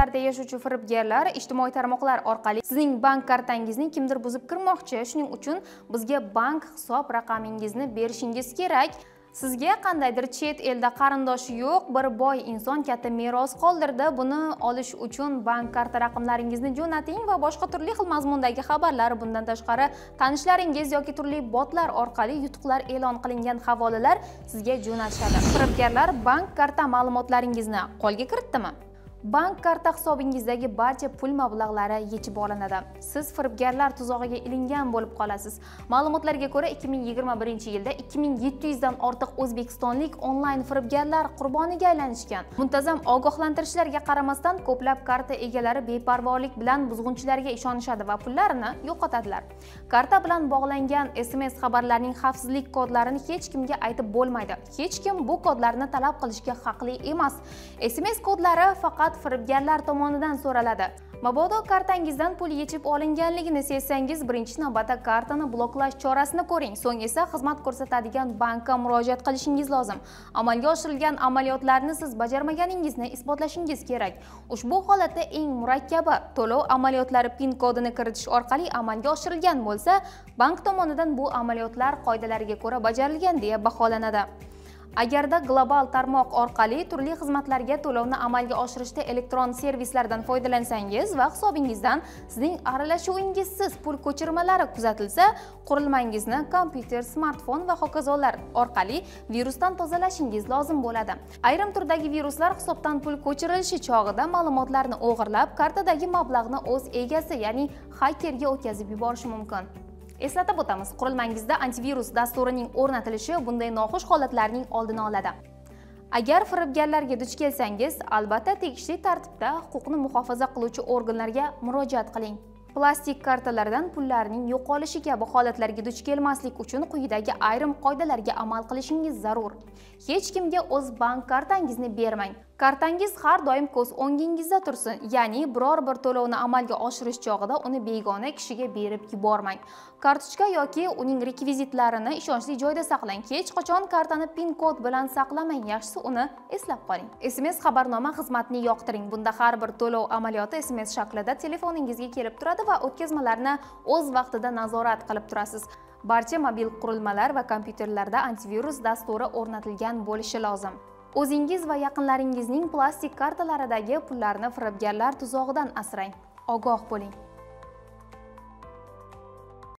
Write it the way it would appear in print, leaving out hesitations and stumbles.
shaharlarda yashovchi firibgarlar ijtimoiy tarmoqlar orqali sizning bank kartangizni kimdir buzib kirmoqchi. Shuning uchun bizga bank hisob raqamingizni berishingiz kerak. Sizga qandaydir chet elda qarindoshi yo'q bir boy inson katta meros qoldirdi. Buni olish uchun bank karta raqamlaringizni jo'nating va boshqa turli xil mazmundagi xabarlar, bundan tashqari tanishlaringiz yoki turli botlar orqali yutuqlar e'lon qilingan havolalar sizga jo'natishadi. Firibgarlar bank karta ma'lumotlaringizni qo'lga kiritdimi? Bank karta hisobingizdagi barcha pul mablag'lari yechib olinadi. Siz firibgarlar tuzog'iga ilingan bo'lib qolasiz. Ma'lumotlarga ko'ra, 2021-yilda 2700 dan ortiq o'zbekistonlik onlayn firibgarlar qurboniga aylanishgan. Muntazam ogohlantirishlarga qaramasdan ko'plab karta egalari beparvolik bilan buzg'unchilarga ishonishadi va pullarini yo'qotadilar. Karta bilan bog'langan SMS xabarlarning xavfsizlik kodlarini hech kimga aytib bo'lmaydi. Hech kim bu kodlarni talab qilishga haqli emas. SMS kodlari faqat firibgarlar tomonidan so'raladi. Mabodo kartangizdan pul yechib olinganligini sezsangiz, birinchi navbatda kartani bloklash chorasini ko'ring. So'ng esa xizmat ko'rsatadigan bankka murojaat qilishingiz lozim. Amalga oshirilgan amaliyotlarni siz bajarmaganingizni isbotlashingiz kerak. Ushbu holatda eng murakkabi to'lov amaliyotlari PIN kodini kiritish orqali amalga oshirilgan bo'lsa, bank tomonidan bu amaliyotlar qoidalariga ko'ra bajarilgan deya baholanadi. Agarda global tarmoq orqali turli xizmatlarga to'lovni amalga oshirishda elektron servislardan foydalansangiz va hisobingizdan sizning aralashuvingizsiz pul ko'chirmalari kuzatilsa, qurilmangizni kompyuter, smartfon va hokazolar orqali virusdan tozalashingiz lozim bo'ladi. Ayrim turdagi viruslar hisobdan pul ko'chirilishi chog'ida ma'lumotlarni o'g'irlab, kartadagi mablag'ni o'z egasi, ya'ni xakerga o'tkazib yuborishi mumkin. Eslatib o'tamiz, qurilmangizda antivirus dasturining o'rnatilishi bunday noxush holatlarning oldini oladi. Agar firibgarlarga duch kelsangiz, albatta tegishli tartibda huquqni muhofaza qiluvchi organlarga murojaat qiling. Plastik kartalardan pullarning yo'qolishi kabi holatlarga duch kelmaslik uchun quyidagi ayrim qoidalarga amal qilishingiz zarur. Hech kimga o'z bank kartangizni bermang. Kartangiz har doim ko'z o'ngingizda tursin, ya'ni biror bir to'lovni amalga oshirish chog'ida uni begona kishiga berib yubormang. Kartochka yoki uning rekvizitlarini ishonchli joyda saqlang. Hech qachon kartani PIN kod bilan saqlamang, yaxshisi uni eslab qoling. SMS xabarnoma xizmatini yoqtiring. Bunda har bir to'lov amaliyoti SMS shaklida telefoningizga kelib turadi va o'tkazmalarni o'z vaqtida nazorat qilib turasiz. Barcha mobil qurilmalar va kompyuterlarda antivirus dasturi o'rnatilgan bo'lishi lozim. O'zingiz va yaqinlaringizning plastik kartalaridagi pullarni firibgarlar tuzog'idan asrang. Ogoh bo'ling.